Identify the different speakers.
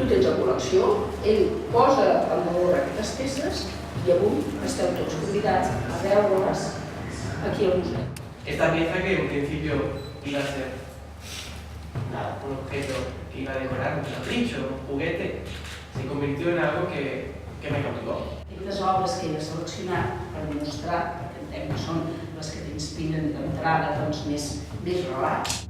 Speaker 1: tu tens la col·lecció, ell posa en valor aquestes peces y avui esteu tots convidats a veure-les aquí al museu.
Speaker 2: Esta pieza, que en principio iba a ser un objeto que iba a decorar un capricho, un juguete, se convirtió en algo que me cautivó.
Speaker 1: Aquestes obres que ell ha seleccionat per mostrar, perquè entenc que són les que t'inspiren d'entrada més relats,